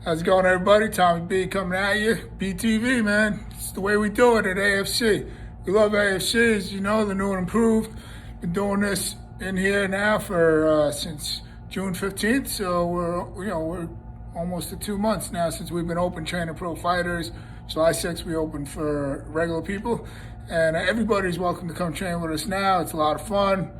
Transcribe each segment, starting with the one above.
How's it going, everybody? Tommy B coming at you. BTV, man. It's the way we do it at AFC. We love AFC, as you know, the new and improved. Been doing this in here now for since June 15th. So we're almost at 2 months now since we've been open training pro fighters. July 6th, we opened for regular people. And everybody's welcome to come train with us now. It's a lot of fun.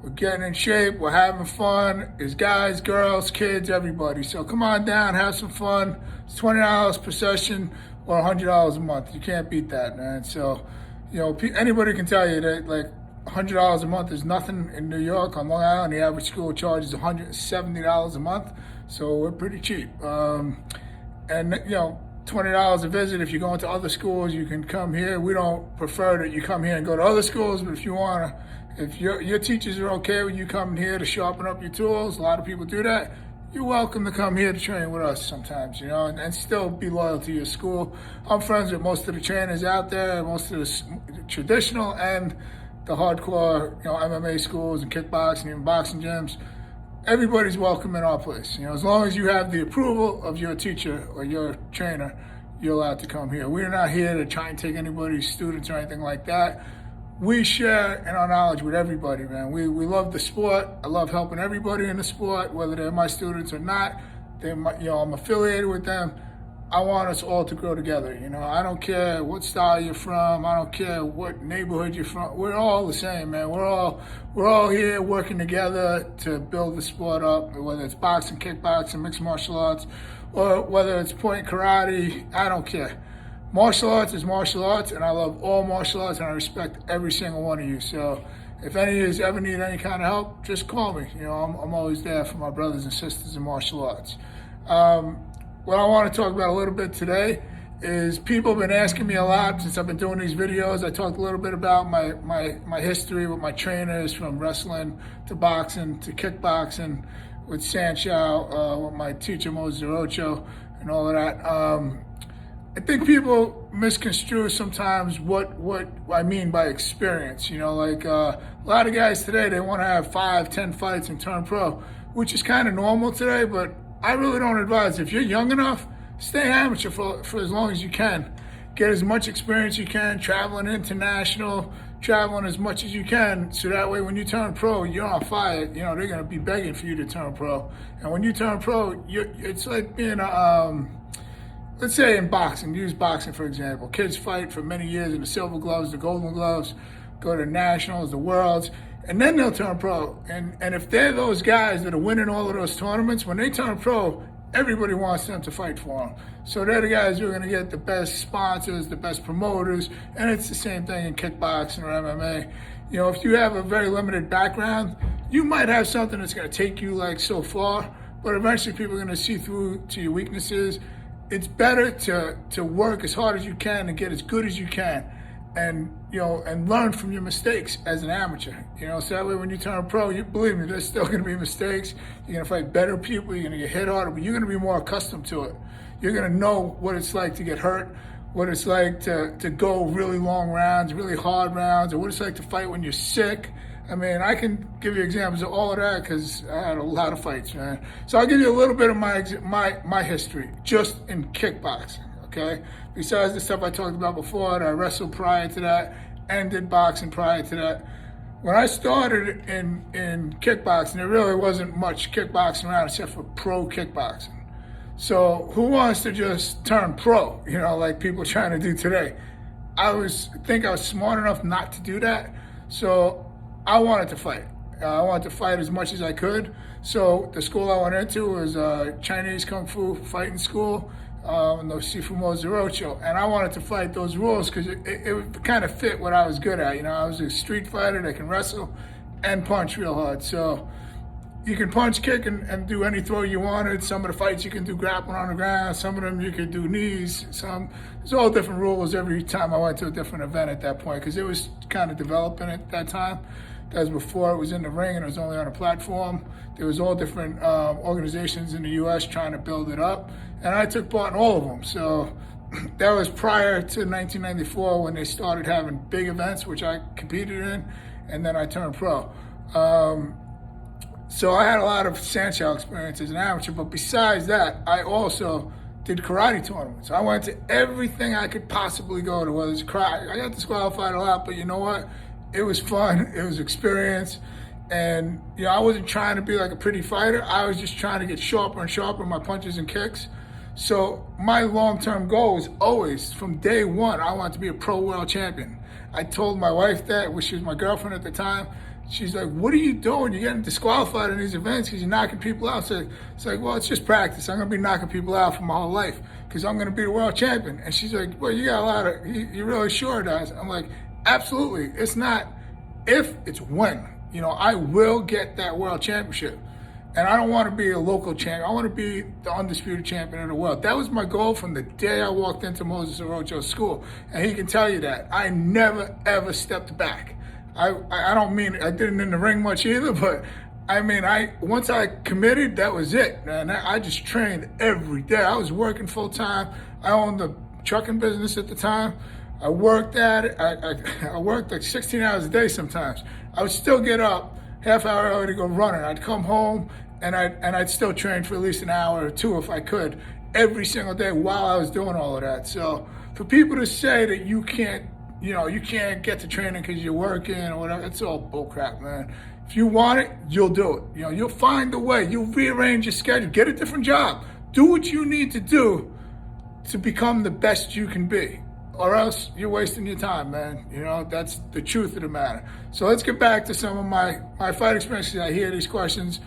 We're getting in shape. We're having fun. There's guys, girls, kids, everybody. So come on down, have some fun. It's $20 per session or $100 a month. You can't beat that, man. So, anybody can tell you that, like, $100 a month is nothing in New York. On Long Island, the average school charges $170 a month. So we're pretty cheap. $20 a visit. If you're going to other schools, you can come here. We don't prefer that you come here and go to other schools, but if you want to, if your teachers are okay with you coming here to sharpen up your tools, a lot of people do that, you're welcome to come here to train with us sometimes, and still be loyal to your school. I'm friends with most of the trainers out there, most of the traditional and the hardcore, MMA schools and kickboxing, even boxing gyms. Everybody's welcome in our place. As long as you have the approval of your teacher or your trainer, you're allowed to come here. We're not here to try and take anybody's students or anything like that. We share in our knowledge with everybody, man. We love the sport. I love helping everybody in the sport, whether they're my students or not. I'm affiliated with them. I want us all to grow together. I don't care what style you're from. I don't care what neighborhood you're from. We're all the same, man. We're all here working together to build the sport up, whether it's boxing, kickboxing, mixed martial arts, or whether it's point karate. I don't care. Martial arts is martial arts, and I love all martial arts, and I respect every single one of you. So if any of you ever need any kind of help, just call me. I'm always there for my brothers and sisters in martial arts. What I want to talk about a little bit today is people have been asking me a lot since I've been doing these videos. I talked a little bit about my history with my trainers, from wrestling to boxing to kickboxing with Sanchow, with my teacher Moses Rocho and all of that. I think people misconstrue sometimes what I mean by experience. A lot of guys today, they want to have 5-10 fights and turn pro, which is kind of normal today, but I really don't advise. If you're young enough, stay amateur for as long as you can. Get as much experience you can, traveling international, traveling as much as you can, so that way when you turn pro, you're on fire. They're going to be begging for you to turn pro. And when you turn pro, it's like being let's say in boxing, use boxing for example. Kids fight for many years in the silver gloves, the golden gloves, go to nationals, the worlds, and then they'll turn pro. And if they're those guys that are winning all of those tournaments, when they turn pro, everybody wants them to fight for them. So they're the guys who are going to get the best sponsors, the best promoters, and it's the same thing in kickboxing or MMA. If you have a very limited background, you might have something that's going to take you like so far, but eventually people are going to see through to your weaknesses. It's better to work as hard as you can and get as good as you can, and learn from your mistakes as an amateur. So that way when you turn pro, you believe me, there's still going to be mistakes. You're going to fight better people. You're going to get hit harder, but you're going to be more accustomed to it. You're going to know what it's like to get hurt, what it's like to go really long rounds, really hard rounds, or what it's like to fight when you're sick. I mean, I can give you examples of all of that because I had a lot of fights, man. So I'll give you a little bit of my history just in kickboxing, okay? Besides the stuff I talked about before, that I wrestled prior to that and did boxing prior to that. When I started in kickboxing, there really wasn't much kickboxing around except for pro kickboxing. So who wants to just turn pro, like people trying to do today? I think I was smart enough not to do that. So I wanted to fight. I wanted to fight as much as I could. So the school I went into was a Chinese Kung Fu fighting school, in the Sifu Moses Rocho. And I wanted to fight those rules because it kind of fit what I was good at. I was a street fighter that can wrestle and punch real hard. So you can punch, kick, and do any throw you wanted. Some of the fights you can do grappling on the ground. Some of them you could do knees. There's all different rules every time I went to a different event at that point because it was kind of developing at that time. That was before it was in the ring and it was only on a platform. There was all different organizations in the U.S. trying to build it up, and I took part in all of them. So that was prior to 1994 when they started having big events, which I competed in, and then I turned pro. So I had a lot of Sanchow experience as an amateur, but besides that, I also did karate tournaments. I went to everything I could possibly go to, whether it's karate. I got disqualified a lot, but you know what? It was fun. It was experience. And, I wasn't trying to be like a pretty fighter. I was just trying to get sharper and sharper in my punches and kicks. So my long-term goal was always, from day one, I wanted to be a pro world champion. I told my wife that, which she was my girlfriend at the time. She's like, what are you doing? You're getting disqualified in these events because you're knocking people out. So it's like, well, it's just practice. I'm going to be knocking people out for my whole life because I'm going to be the world champion. And she's like, well, you got a lot of, you really sure it does? I'm like, absolutely. It's not if, it's when. I will get that world championship. And I don't want to be a local champion. I want to be the undisputed champion of the world. That was my goal from the day I walked into Moses Orocho's school. And he can tell you that. I never, ever stepped back. I don't mean I didn't in the ring much either, but once I committed, that was it, man. I just trained every day. I was working full time. I owned the trucking business at the time. I worked at it. I worked like 16 hours a day sometimes. I would still get up half hour early to go running. I'd come home and I'd still train for at least an hour or two if I could every single day while I was doing all of that. So for people to say that you can't get to training because you're working or whatever, it's all bullcrap, man. If you want it, you'll do it. You'll find a way. You'll rearrange your schedule. Get a different job. Do what you need to do to become the best you can be. Or else you're wasting your time, man. That's the truth of the matter. So let's get back to some of my fight experiences. I hear these questions.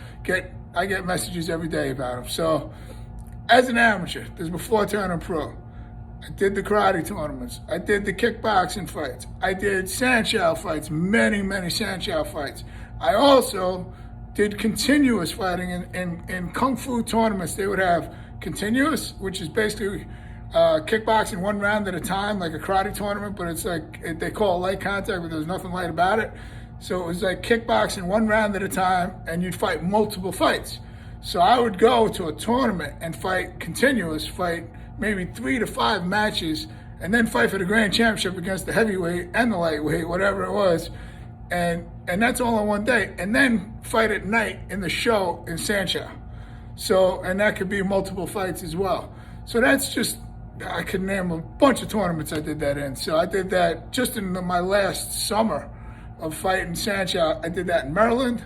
I get messages every day about them. So as an amateur, this is before turning pro, I did the karate tournaments. I did the kickboxing fights. I did Sanshao fights, many, many Sanshao fights. I also did continuous fighting in Kung Fu tournaments. They would have continuous, which is basically kickboxing one round at a time, like a karate tournament, but it's like, they call it light contact, but there's nothing light about it. So it was like kickboxing one round at a time, and you'd fight multiple fights. So I would go to a tournament and fight maybe 3 to 5 matches, and then fight for the grand championship against the heavyweight and the lightweight, whatever it was. And that's all in one day. And then fight at night in the show in Sanshao. So, and that could be multiple fights as well. So that's just, I could name a bunch of tournaments I did that in. So I did that just in my last summer of fighting Sanshao. I did that in Maryland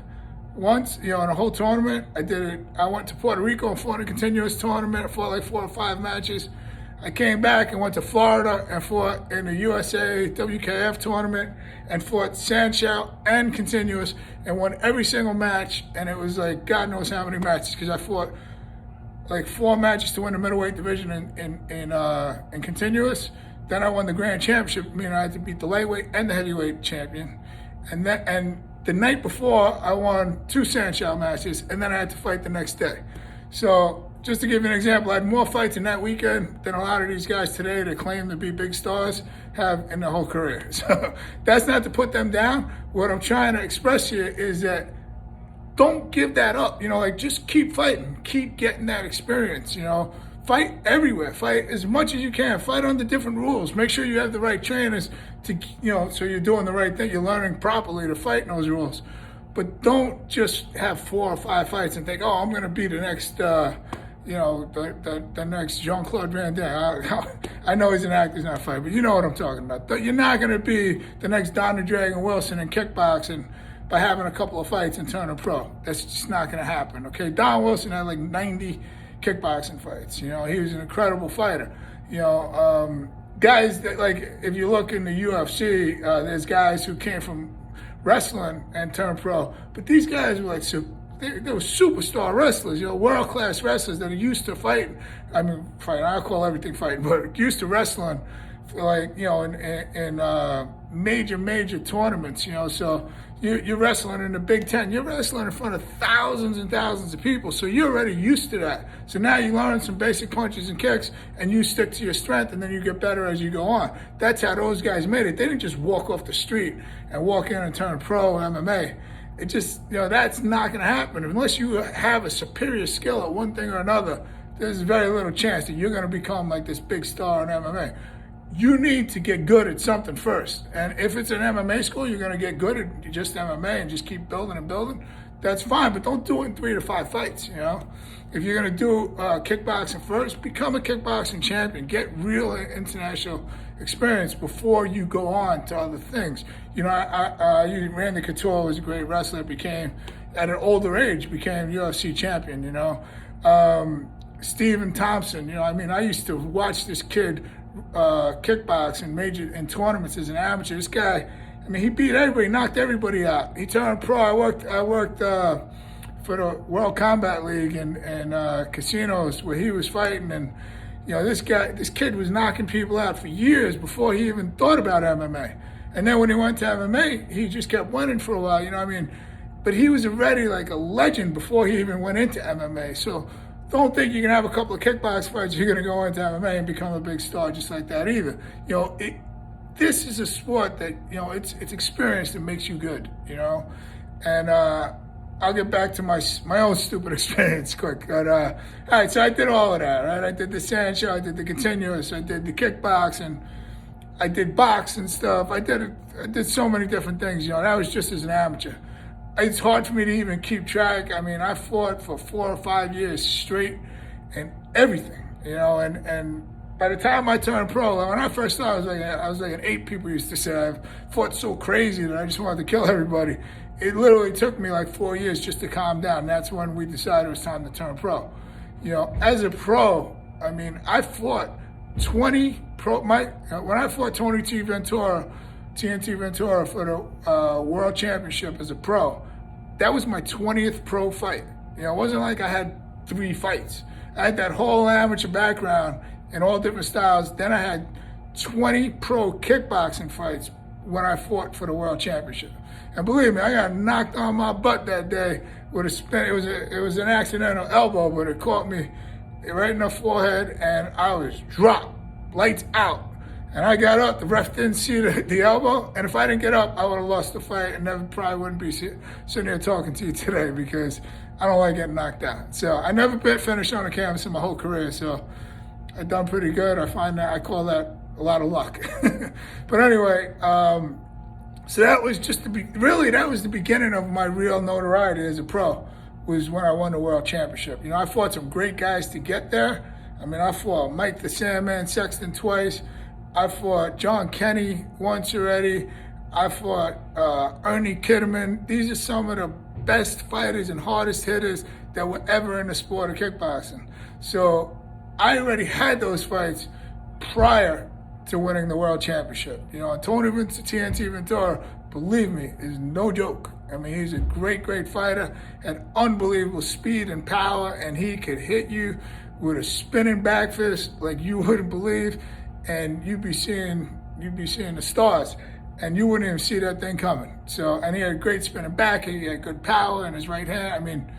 once, in a whole tournament. I went to Puerto Rico and fought a continuous tournament. I fought like 4 or 5 matches. I came back and went to Florida and fought in the USA WKF tournament and fought Sanshao and continuous and won every single match. And it was like God knows how many matches, because I fought like 4 matches to win the middleweight division in continuous. Then I won the grand championship, meaning I had to beat the lightweight and the heavyweight champion. And the night before, I won 2 Sanshao matches, and then I had to fight the next day. So just to give you an example, I had more fights in that weekend than a lot of these guys today that claim to be big stars have in their whole career. So that's not to put them down. What I'm trying to express here is that don't give that up. Just keep fighting, keep getting that experience. Fight everywhere. Fight as much as you can. Fight under different rules. Make sure you have the right trainers to, so you're doing the right thing. You're learning properly to fight in those rules. But don't just have 4 or 5 fights and think, oh, I'm going to be the next, the next Jean-Claude Van Damme. I know he's an actor, he's not a fighter, but you know what I'm talking about. You're not going to be the next Don the Dragon Wilson in kickboxing by having a couple of fights and turning pro. That's just not going to happen, okay? Don Wilson had like 90 kickboxing fights. He was an incredible fighter. Guys that, like, if you look in the UFC, there's guys who came from wrestling and turned pro, but these guys were like, they were superstar wrestlers, world-class wrestlers that are used to fighting. Fighting, I call everything fighting, but used to wrestling, like, in major tournaments, so you're wrestling in the Big Ten. You're wrestling in front of thousands and thousands of people, so you're already used to that. So now you learn some basic punches and kicks, and you stick to your strength, and then you get better as you go on. That's how those guys made it. They didn't just walk off the street and walk in and turn pro MMA. It just, that's not going to happen. Unless you have a superior skill at one thing or another, there's very little chance that you're going to become like this big star in MMA. You need to get good at something first. And if it's an MMA school, you're going to get good at just MMA and just keep building and building. that's fine, but don't do it in 3 to 5 fights, you know? If you're gonna do kickboxing first, become a kickboxing champion. Get real international experience before you go on to other things. You know, Randy Couture was a great wrestler, became, at an older age, became UFC champion, you know? Stephen Thompson, you know, I mean, I used to watch this kid kickbox in tournaments as an amateur. This guy, I mean, he beat everybody, knocked everybody out. He turned pro. I worked for the World Combat League and casinos where he was fighting, and you know, this kid was knocking people out for years before he even thought about MMA. And then when he went to MMA, he just kept winning for a while, you know what I mean? But he was already like a legend before he even went into MMA. So don't think you can have a couple of kickbox fights, you're gonna go into MMA and become a big star just like that either. You know, this is a sport that, you know, it's experience that makes you good, you know? And I'll get back to my own stupid experience quick. But, all right, so I did all of that, right? I did the sand show, I did the continuous, I did the kickboxing, I did box and stuff. I did so many different things, you know. That was just as an amateur. It's hard for me to even keep track. I mean, I fought for 4 or 5 years straight and everything, you know, and by the time I turned pro, when I first started, I was like an 8, people used to say. I fought so crazy that I just wanted to kill everybody. It literally took me like 4 years just to calm down. And that's when we decided it was time to turn pro. You know, as a pro, I mean, I fought 20 pro. When I fought TNT Ventura for the World Championship as a pro, that was my 20th pro fight. You know, it wasn't like I had 3 fights. I had that whole amateur background in all different styles. Then I had 20 pro kickboxing fights when I fought for the World Championship. And believe me, I got knocked on my butt that day with a spin. It was an accidental elbow, but it caught me right in the forehead, and I was dropped, lights out. And I got up, the ref didn't see the elbow, and if I didn't get up, I would have lost the fight and probably wouldn't be sitting here talking to you today, because I don't like getting knocked out. So I never been finished on a canvas in my whole career, so I've done pretty good. I call that a lot of luck. But anyway, so that was just that was the beginning of my real notoriety as a pro, was when I won the World Championship. You know, I fought some great guys to get there. I mean, I fought Mike the Sandman Sexton twice. I fought John Kenny once already. I fought Ernie Kitterman. These are some of the best fighters and hardest hitters that were ever in the sport of kickboxing. So I already had those fights prior to winning the World Championship. You know, TNT Ventura, believe me, is no joke. I mean, he's a great, great fighter, had unbelievable speed and power, and he could hit you with a spinning back fist like you wouldn't believe, and you'd be seeing the stars, and you wouldn't even see that thing coming. So, and he had a great spinning back, he had good power in his right hand. I mean,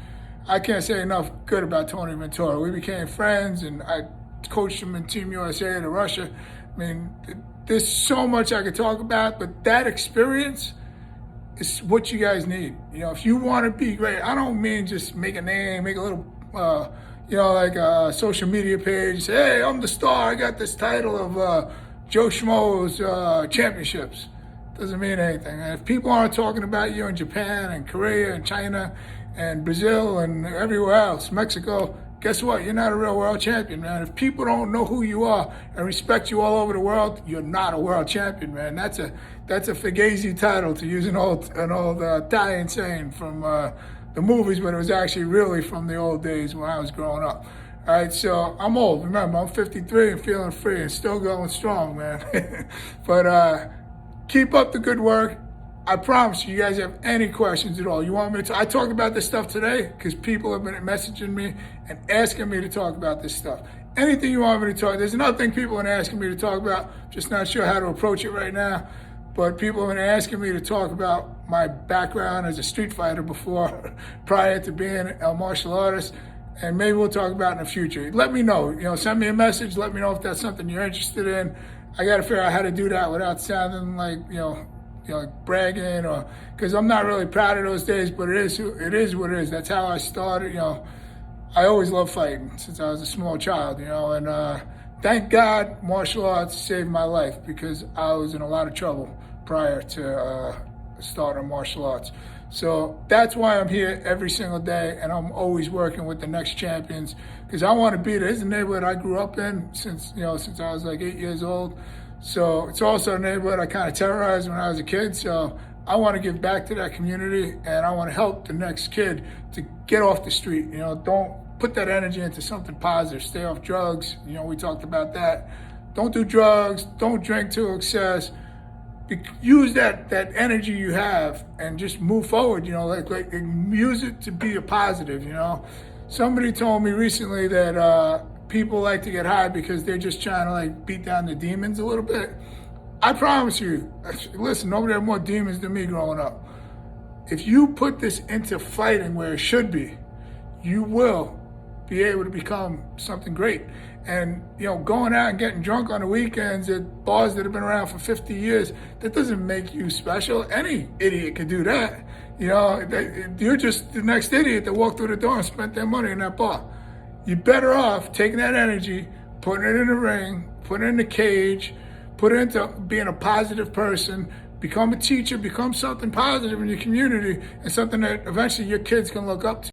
I can't say enough good about Tony Ventura. We became friends, and I coached him in Team USA to Russia. I mean, there's so much I could talk about, but that experience is what you guys need. You know, if you want to be great, I don't mean just make a name, make a little, you know, like a social media page, say, hey, I'm the star, I got this title of Joe Schmo's championships. Doesn't mean anything. And if people aren't talking about you in Japan and Korea and China and Brazil and everywhere else, Mexico, guess what? You're not a real world champion, man. If people don't know who you are and respect you all over the world, you're not a world champion, man. That's a Fugazi title, to use an old Italian saying from the movies, but it was actually really from the old days when I was growing up. All right, so I'm old. Remember, I'm 53 and feeling free and still going strong, man. But keep up the good work. I promise you guys have any questions at all. You want me to? I talked about this stuff today because people have been messaging me and asking me to talk about this stuff. Anything you want me to talk, there's another thing people have been asking me to talk about. Just not sure how to approach it right now. But people have been asking me to talk about my background as a street fighter before, prior to being a martial artist. And maybe we'll talk about it in the future. Let me know. You know, send me a message. Let me know if that's something you're interested in. I got to figure out how to do that without sounding like, you know, like bragging, or because I'm not really proud of those days, but it is what it is. That's how I started. You know, I always loved fighting since I was a small child. You know, and thank God martial arts saved my life, because I was in a lot of trouble prior to starting martial arts. So that's why I'm here every single day, and I'm always working with the next champions, because I want to be there. This is a neighborhood I grew up in since I was like 8 years old. So it's also a neighborhood I kind of terrorized when I was a kid. So I want to give back to that community, and I want to help the next kid to get off the street. Don't put that energy into something positive. Stay off drugs. We talked about that. Don't do drugs. Don't drink to excess. Use that energy you have and just move forward. Like use it to be a positive. Somebody told me recently that people like to get high because they're just trying to like beat down the demons a little bit. I promise you, listen, nobody had more demons than me growing up. If you put this into fighting where it should be, you will be able to become something great. And, going out and getting drunk on the weekends at bars that have been around for 50 years, that doesn't make you special. Any idiot could do that. You're just the next idiot that walked through the door and spent their money in that bar. You're better off taking that energy, putting it in the ring, putting it in the cage, put it into being a positive person, become a teacher, become something positive in your community, and something that eventually your kids can look up to.